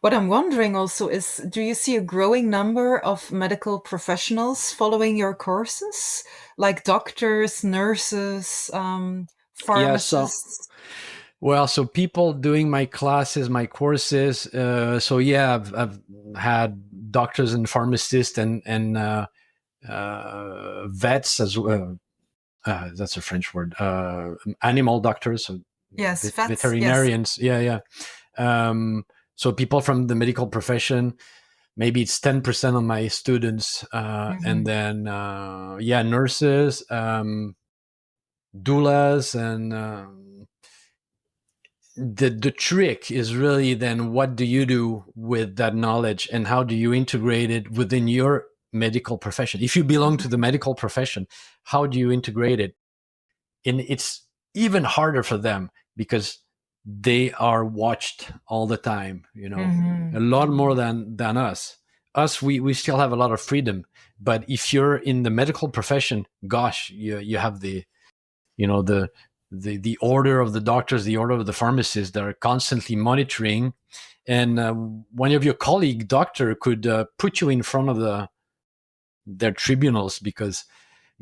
C: What I'm wondering also is, do you see a growing number of medical professionals following your courses, like doctors, nurses, pharmacists?
B: So people doing my classes, my courses. I've had doctors and pharmacists and vets as well. That's a French word. Animal doctors, so
C: yes,
B: veterinarians. Yes. So people from the medical profession. Maybe it's 10% of my students, and then nurses, doulas, and the trick is really then, what do you do with that knowledge, and how do you integrate it within your medical profession? If you belong to the medical profession, how do you integrate it? And it's even harder for them because they are watched all the time, a lot more than us. We still have a lot of freedom, but if you're in the medical profession, gosh, you have the order of the doctors, the order of the pharmacists that are constantly monitoring. And one of your colleague doctor could put you in front of their tribunals, because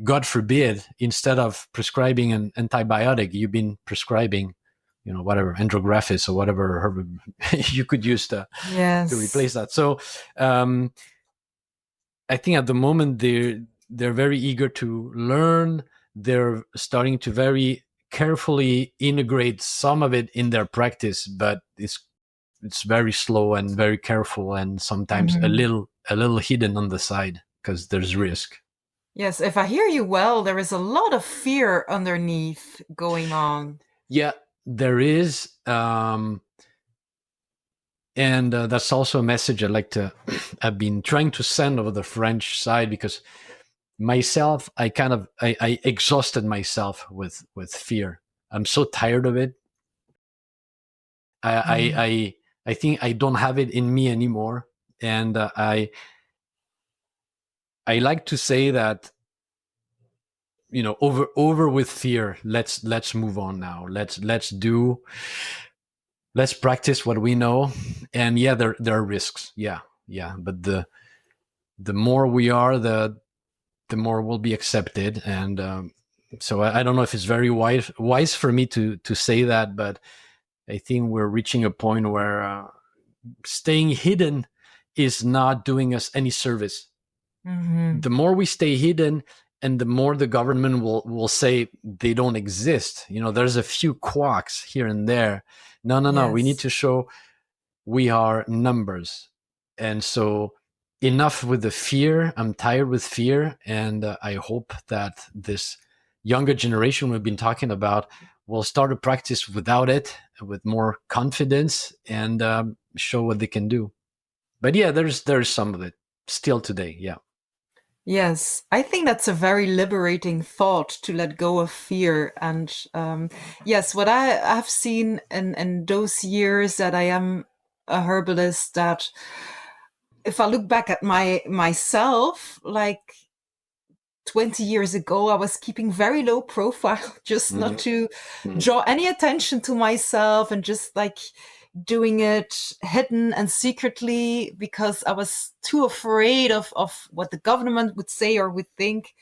B: God forbid, instead of prescribing an antibiotic, you've been prescribing, whatever, andrographis or whatever you could use to replace that. So I think at the moment they're very eager to learn. They're starting to very carefully integrate some of it in their practice, but it's very slow and very careful, and sometimes a little hidden on the side because there's risk.
C: Yes, if I hear you well, there is a lot of fear underneath going on.
B: Yeah, there is. And that's also a message I've been trying to send over the French side, because myself, I exhausted myself with fear. I'm so tired of it. I think I don't have it in me anymore. And I like to say that, over with fear. Let's move on now. Let's practice what we know. And yeah, there are risks. Yeah. But the more we are, the more will be accepted. And so I don't know if it's very wise for me to say that, but I think we're reaching a point where staying hidden is not doing us any service. The more we stay hidden, and the more the government will say they don't exist. There's a few quacks here and there. No. Yes. We need to show we are numbers. And so enough with the fear. I'm tired with fear. And I hope that this younger generation we've been talking about will start a practice without it, with more confidence, and show what they can do. But yeah, there's some of it still today. Yeah.
C: Yes, I think that's a very liberating thought, to let go of fear. And yes, what I have seen in those years that I am a herbalist, that if I look back at myself, like 20 years ago, I was keeping very low profile, just not to draw any attention to myself, and just like doing it hidden and secretly, because I was too afraid of what the government would say or would think.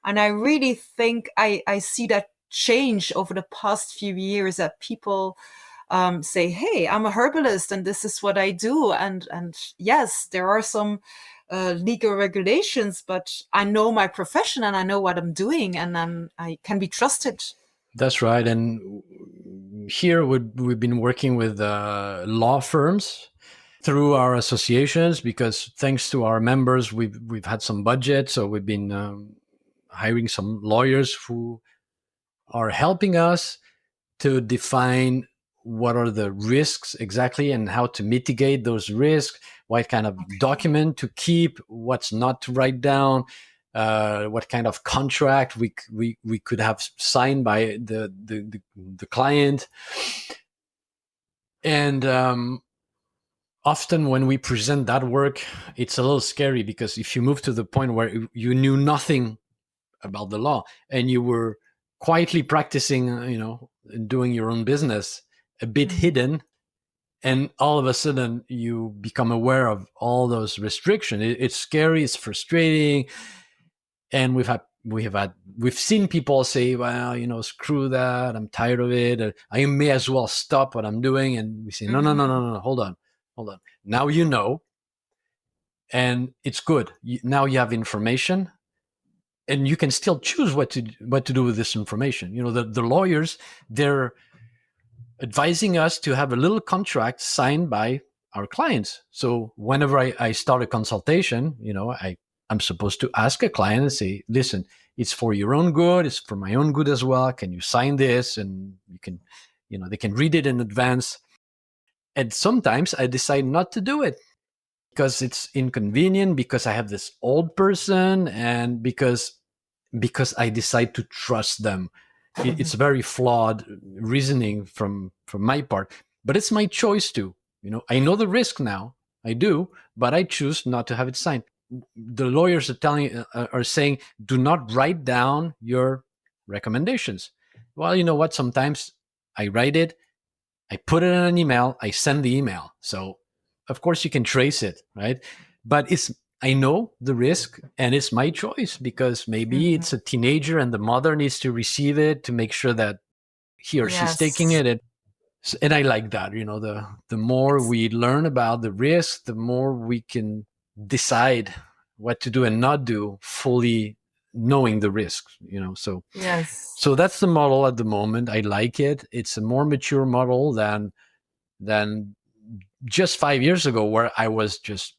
C: And I really think I see that change over the past few years, that people say, hey, I'm a herbalist and this is what I do. And yes, there are some legal regulations, but I know my profession and I know what I'm doing, and I can be trusted.
B: That's right. And here we've been working with law firms through our associations, because thanks to our members, we've had some budget. So we've been hiring some lawyers who are helping us to define what are the risks exactly and how to mitigate those risks, what kind of document to keep, what's not to write down, what kind of contract we could have signed by the client. And often when we present that work, it's a little scary, because if you move to the point where you knew nothing about the law and you were quietly practicing, doing your own business, a bit hidden, and all of a sudden you become aware of all those restrictions, it's scary, it's frustrating. And we've seen people say, well, screw that, I'm tired of it, I may as well stop what I'm doing. And we say, no, hold on. Now you know, and it's good. Now you have information, and you can still choose what to do with this information. The lawyers, they're advising us to have a little contract signed by our clients. So whenever I start a consultation, I'm supposed to ask a client and say, listen, it's for your own good, it's for my own good as well. Can you sign this? And you can, they can read it in advance. And sometimes I decide not to do it because it's inconvenient, because I have this old person, and because I decide to trust them. It's very flawed reasoning from my part, but it's my choice to. I know the risk now, I do, but I choose not to have it signed. The lawyers are saying, do not write down your recommendations. Well, you know what? Sometimes I write it, I put it in an email, I send the email. So of course you can trace it, right? But I know the risk, and it's my choice, because maybe it's a teenager and the mother needs to receive it to make sure that he or she's taking it. And I like that, the more we learn about the risk, the more we can decide what to do and not do fully knowing the risks,
C: Yes.
B: So that's the model at the moment. I like it. It's a more mature model than just 5 years ago, where I was just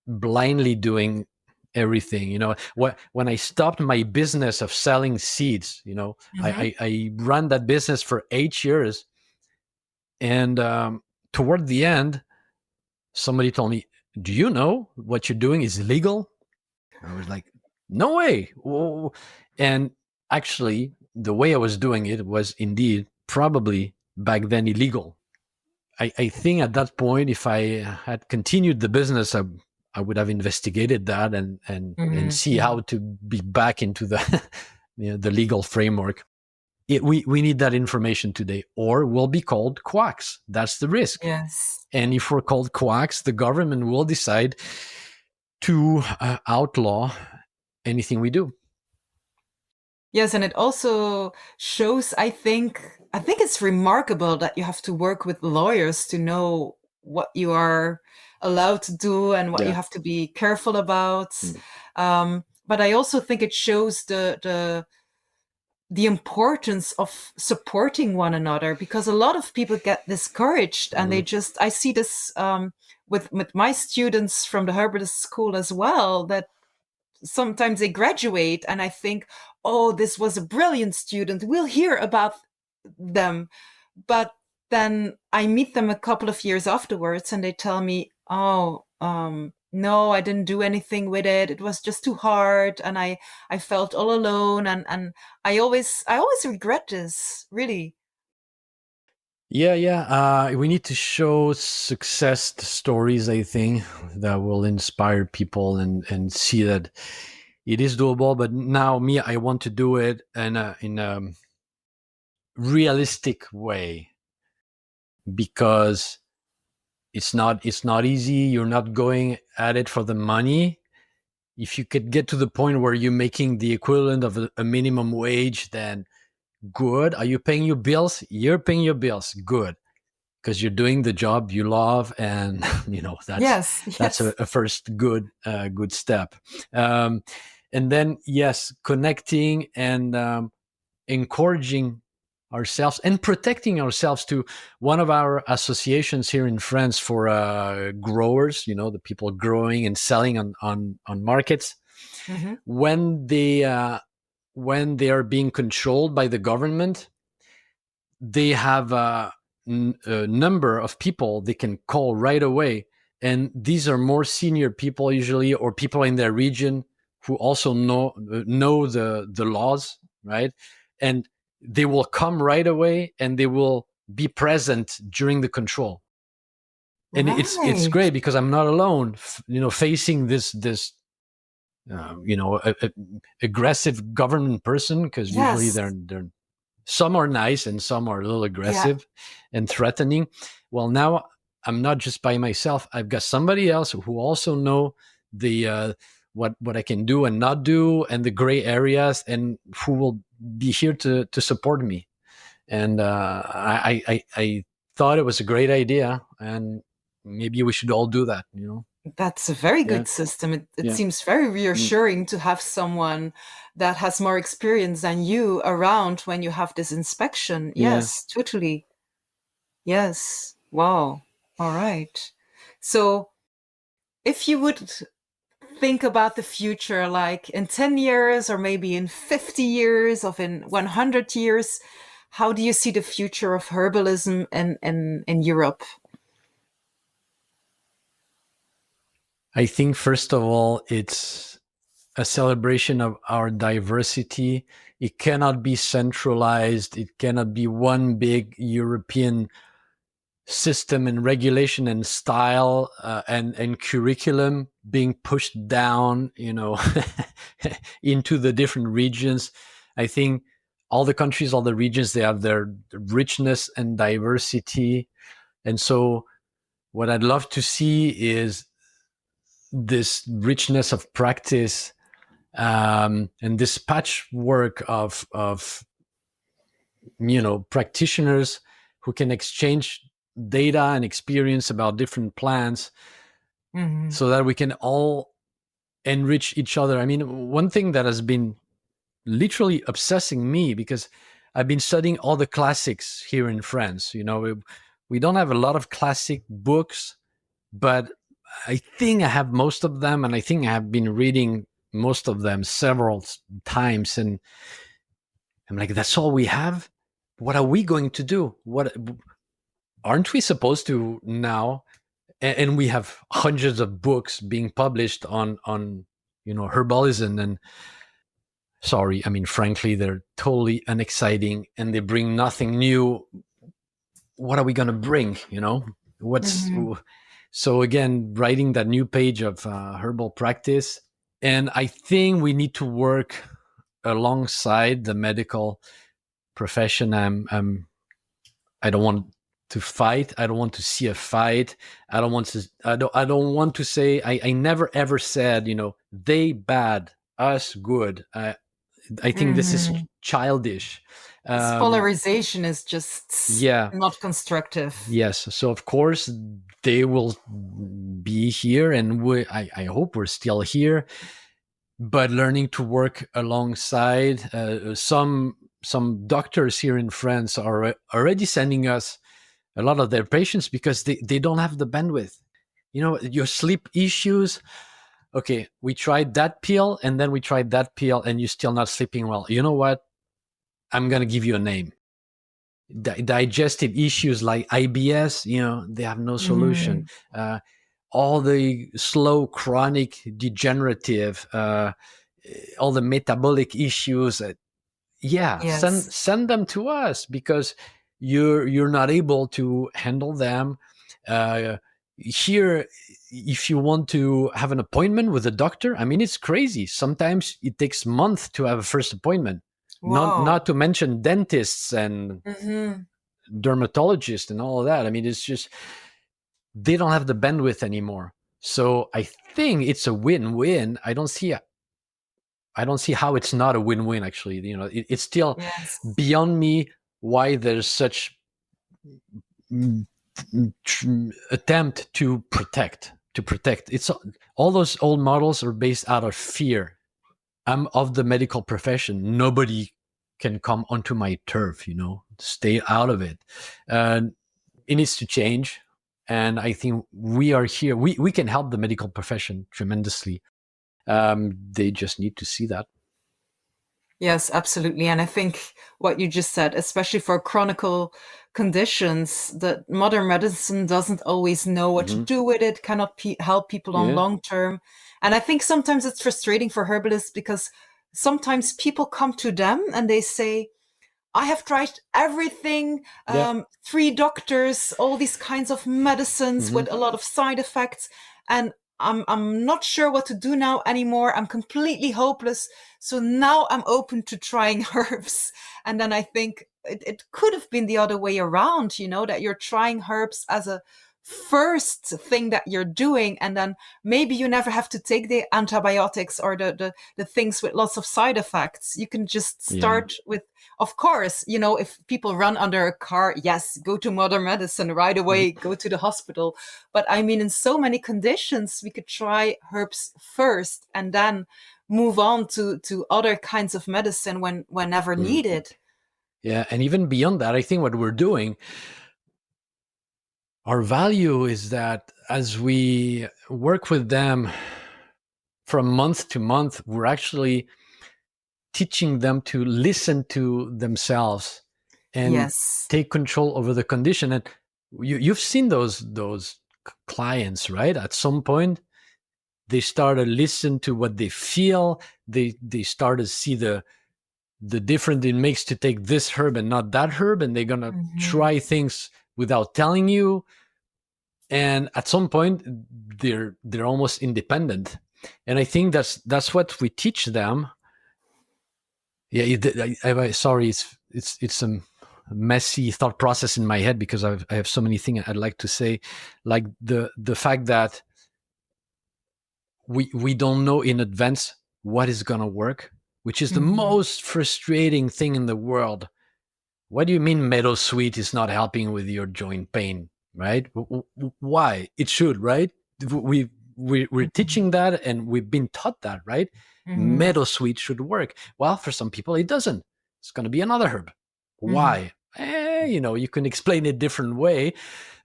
B: blindly doing everything. When I stopped my business of selling seeds, I ran that business for 8 years, and toward the end, somebody told me, "Do you know what you're doing is illegal?" I was like, "No way." Whoa. And actually, the way I was doing it was indeed probably back then illegal. I think at that point, if I had continued the business, I would have investigated that and see how to be back into the the legal framework. We need that information today, or we'll be called quacks. That's the risk.
C: Yes.
B: And if we're called quacks, the government will decide to outlaw anything we do.
C: Yes, and it also shows, I think it's remarkable that you have to work with lawyers to know what you are allowed to do and what you have to be careful about. But I also think it shows the importance of supporting one another, because a lot of people get discouraged and I see this with my students from the herbalist school as well, that sometimes they graduate and I think, oh, this was a brilliant student, we'll hear about them. But then I meet them a couple of years afterwards and they tell me, oh, no, I didn't do anything with it. It was just too hard. And I felt all alone. And I always regret this, really.
B: Yeah. We need to show success stories, I think, that will inspire people and see that it is doable. But now, I want to do it in a realistic way, because it's not easy. You're not going at it for the money. If you could get to the point where you're making the equivalent of a minimum wage, then good. Are you paying your bills? You're paying your bills. Good. Because you're doing the job you love, and that's a first good step. And then connecting and encouraging ourselves and protecting ourselves. To one of our associations here in France for growers, the people growing and selling on markets, when they are being controlled by the government, they have a number of people they can call right away, and these are more senior people usually, or people in their region who also know the laws, right? And they will come right away and they will be present during the control. And it's great, because I'm not alone, facing this aggressive government person, because usually they're some are nice and some are a little aggressive and threatening. Well, now I'm not just by myself. I've got somebody else who also know the what I can do and not do, and the gray areas, and who will be here to support me. And I thought it was a great idea, and maybe we should all do that.
C: That's a very good system. It seems very reassuring to have someone that has more experience than you around when you have this inspection. Yes, totally. Yes. Wow. All right. So if you would think about the future, like in 10 years or maybe in 50 years or in 100 years, how do you see the future of herbalism in Europe?
B: I think, first of all, it's a celebration of our diversity. It cannot be centralized. It cannot be one big European system and regulation and style and curriculum being pushed down, into the different regions. I think all the countries, all the regions, they have their richness and diversity. And so what I'd love to see is this richness of practice, and this patchwork of practitioners who can exchange data and experience about different plants, so that we can all enrich each other. I mean, one thing that has been literally obsessing me, because I've been studying all the classics here in France. We don't have a lot of classic books, but I think I have most of them, and I think I have been reading most of them several times. And I'm like, that's all we have? What are we going to do? What aren't we supposed to now? And we have hundreds of books being published on herbalism, and sorry, I mean, frankly, they're totally unexciting and they bring nothing new. What are we going to bring? So again, writing that new page of herbal practice. And I think we need to work alongside the medical profession. I don't want to fight. I don't want to see a fight. I don't want to say, I never ever said, they bad, us good. I think this is childish.
C: This polarization is just not constructive.
B: Yes. So of course they will be here, and I hope we're still here, but learning to work alongside. Some doctors here in France are already sending us a lot of their patients because they don't have the bandwidth. Your sleep issues. Okay, we tried that pill, and then we tried that pill, and you're still not sleeping well. You know what? I'm going to give you a name. Digestive issues like IBS, they have no solution. All the slow, chronic, degenerative, all the metabolic issues. Send them to us, because you're not able to handle them. Here, if you want to have an appointment with a doctor, I mean, it's crazy. Sometimes it takes months to have a first appointment.
C: Wow.
B: Not to mention dentists and dermatologists and all of that. I mean, it's just, they don't have the bandwidth anymore. So I think it's a win-win. I don't see how it's not a win-win, actually. It's still beyond me why there's such attempt to protect. It's all those old models are based out of fear. I'm of the medical profession. Nobody can come onto my turf, stay out of it. It needs to change. And I think we are here. We can help the medical profession tremendously. They just need to see that.
C: Yes, absolutely. And I think what you just said, especially for chronic conditions, that modern medicine doesn't always know what to do with it, cannot help people on long term. And I think sometimes it's frustrating for herbalists, because sometimes people come to them and they say, I have tried everything, 3 doctors, all these kinds of medicines with a lot of side effects, and I'm not sure what to do now anymore. I'm completely hopeless. So now I'm open to trying herbs. And then I think it could have been the other way around, that you're trying herbs as a first thing that you're doing, and then maybe you never have to take the antibiotics or the things with lots of side effects. You can just start with, of course, if people run under a car, yes, go to modern medicine right away, go to the hospital. But I mean, in so many conditions, we could try herbs first and then move on to other kinds of medicine whenever needed.
B: Yeah, and even beyond that, I think what we're doing, our value is that as we work with them from month to month, we're actually teaching them to listen to themselves and take control over the condition. And you've seen those clients, right? At some point, they start to listen to what they feel. They start to see the difference it makes to take this herb and not that herb, and they're gonna try things without telling you. And at some point, they're almost independent. And I think that's what we teach them. Yeah, sorry, it's a messy thought process in my head, because I have so many things I'd like to say, like the fact that we don't know in advance what is gonna work, which is the most frustrating thing in the world. What do you mean meadowsweet is not helping with your joint pain, right? Why? It should, right? we're teaching that, and we've been taught that, right? Meadowsweet should work. Well, for some people it doesn't. It's going to be another herb. Why? You can explain it different way.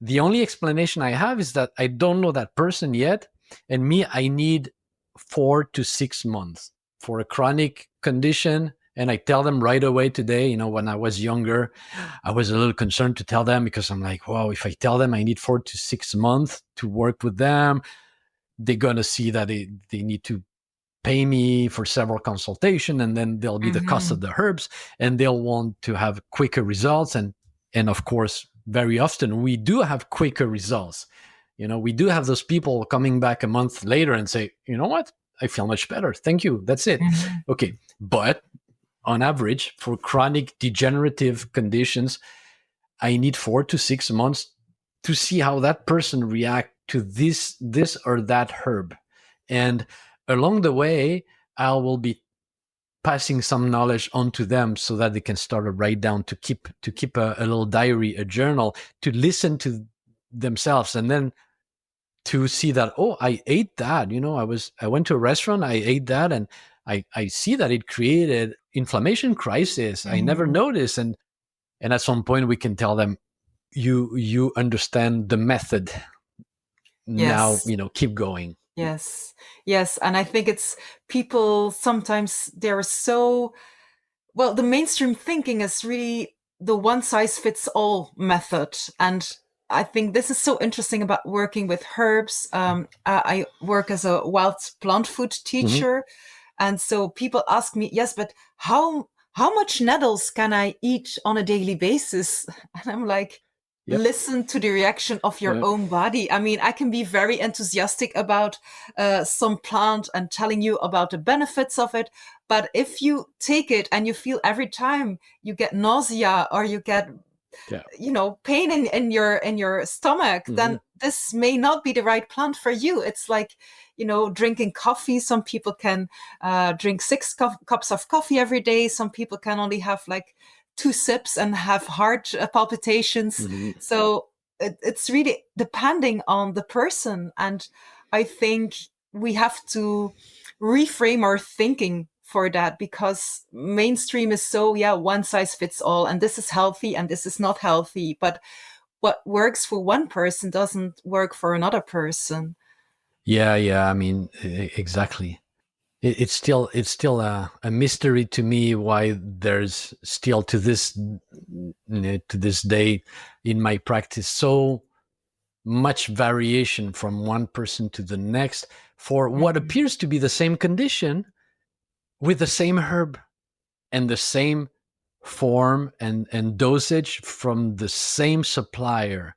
B: The only explanation I have is that I don't know that person yet, and I need 4 to 6 months for a chronic condition. And I tell them right away today, when I was younger, I was a little concerned to tell them, because I'm like, wow, if I tell them I need 4 to 6 months to work with them, they're going to see that they need to pay me for several consultations, and then there'll be the cost of the herbs, and they'll want to have quicker results. And of course, very often we do have quicker results. We do have those people coming back a month later and say, you know what? I feel much better. Thank you. That's it. Okay. But on average, for chronic degenerative conditions, I need 4 to 6 months to see how that person react to this or that herb. And along the way, I will be passing some knowledge onto them so that they can start to write down, to keep a little diary, a journal, to listen to themselves, and then to see that, oh, I ate that. I went to a restaurant, I ate that, and I see that it created inflammation crisis. I never noticed. And at some point we can tell them, you understand the method. Yes. Now, keep going.
C: Yes. And I think it's people sometimes they're so, the mainstream thinking is really the one size fits all method. And I think this is so interesting about working with herbs. I work as a wild plant food teacher. And so people ask me, yes, but how much nettles can I eat on a daily basis? And I'm like, listen to the reaction of your own body. I mean, I can be very enthusiastic about some plant and telling you about the benefits of it. But if you take it and you feel every time you get nausea or you get pain in your stomach, then this may not be the right plant for you. It's like, drinking coffee. Some people can drink 6 cups of coffee every day. Some people can only have like 2 sips and have heart palpitations. So it's really depending on the person. And I think we have to reframe our thinking for that, because mainstream is so, one size fits all, and this is healthy and this is not healthy. But what works for one person doesn't work for another person.
B: Yeah. I mean, exactly. It's still a mystery to me why there's still to this day in my practice so much variation from one person to the next for what appears to be the same condition with the same herb and the same form and dosage from the same supplier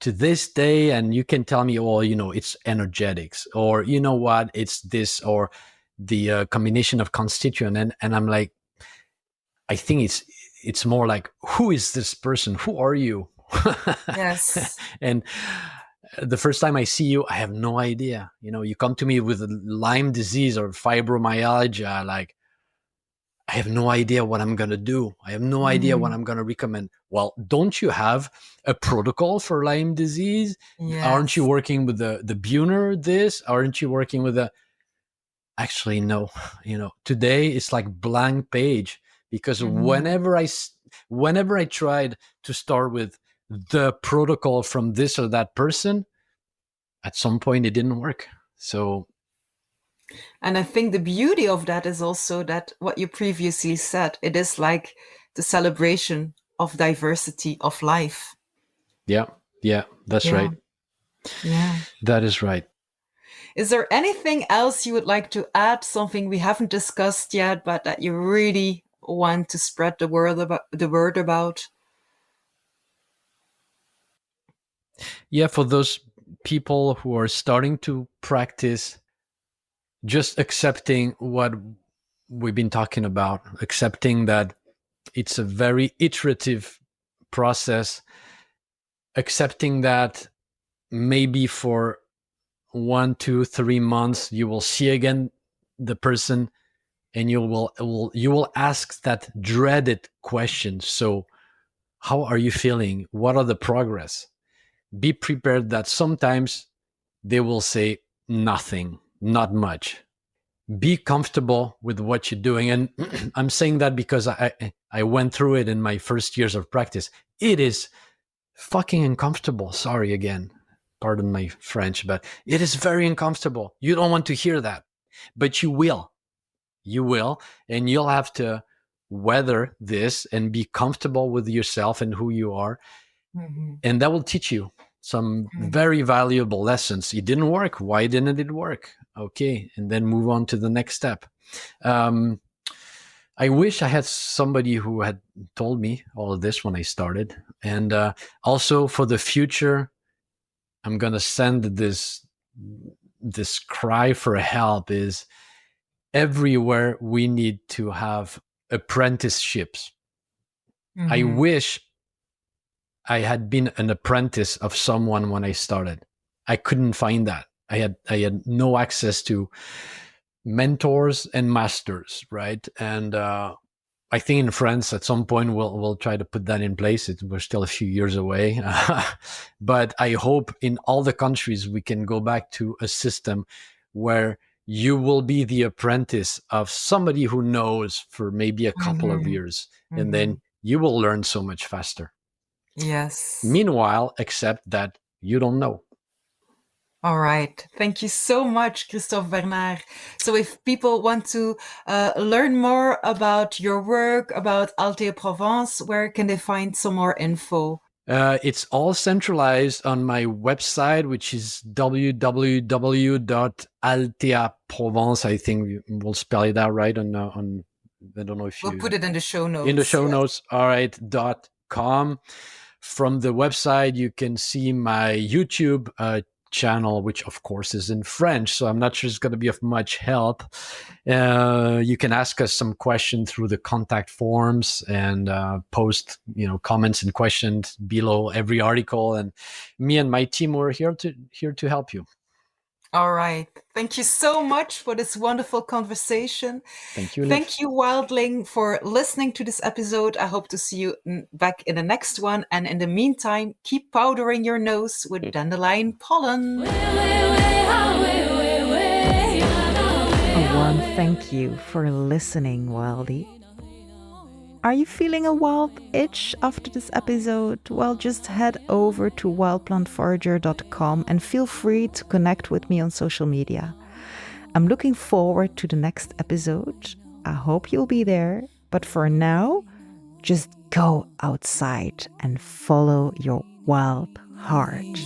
B: to this day. And you can tell me, oh, it's energetics, or what, it's this, or the combination of constituent. And I'm like, I think it's more like, who is this person? Who are you?
C: Yes.
B: And the first time I see you, I have no idea. You come to me with Lyme disease or fibromyalgia, like, I have no idea what I'm going to do. I have no idea what I'm going to recommend. Well, don't you have a protocol for Lyme disease? Yes. Aren't you working with the Buhner this? Aren't you working with the... Actually, no. Today it's like blank page, because whenever I tried to start with the protocol from this or that person, at some point it didn't work. So...
C: And I think the beauty of that is also that what you previously said, it is like the celebration of diversity of life.
B: Yeah, that's right.
C: Yeah.
B: That is right.
C: Is there anything else you would like to add, something we haven't discussed yet, but that you really want to spread the word about?
B: Yeah, for those people who are starting to practice, just accepting what we've been talking about, accepting that it's a very iterative process, accepting that maybe for 1, 2, 3 months, you will see again the person, and you will ask that dreaded question. So how are you feeling? What are the progress? Be prepared that sometimes they will say, nothing, not much. Be comfortable with what you're doing. And I'm saying that because I went through it in my first years of practice. It is fucking uncomfortable. Sorry again. Pardon my French, but it is very uncomfortable. You don't want to hear that, but you will. You will, and you'll have to weather this and be comfortable with yourself and who you are. Mm-hmm. And that will teach you some very valuable lessons. It didn't work. Why didn't it work? Okay. And then move on to the next step. I wish I had somebody who had told me all of this when I started. And also for the future, I'm going to send this cry for help is everywhere we need to have apprenticeships. Mm-hmm. I wish I had been an apprentice of someone when I started. I couldn't find that. I had no access to mentors and masters, right? And I think in France at some point we'll try to put that in place. We're still a few years away, but I hope in all the countries we can go back to a system where you will be the apprentice of somebody who knows for maybe a couple of years, and then you will learn so much faster.
C: Yes.
B: Meanwhile, accept that you don't know.
C: All right. Thank you so much, Christophe Bernard. So if people want to learn more about your work, about Althea Provence, where can they find some more info?
B: It's all centralized on my website, which is www.altheaprovence. I think we'll spell it out right on I don't know if
C: we'll put it in the show notes.
B: In the show notes. All right. .com. From the website, you can see my YouTube channel, which of course is in French, so I'm not sure it's going to be of much help. You can ask us some questions through the contact forms and post comments and questions below every article, and me and my team are here to help you.
C: All right. Thank you so much for this wonderful conversation.
B: Thank you, Liv.
C: Thank you, Wildling, for listening to this episode. I hope to see you back in the next one. And in the meantime, keep powdering your nose with dandelion pollen.
A: A warm thank you for listening, Wildy. Are you feeling a wild itch after this episode? Well, just head over to wildplantforager.com and feel free to connect with me on social media. I'm looking forward to the next episode. I hope you'll be there. But for now, just go outside and follow your wild heart.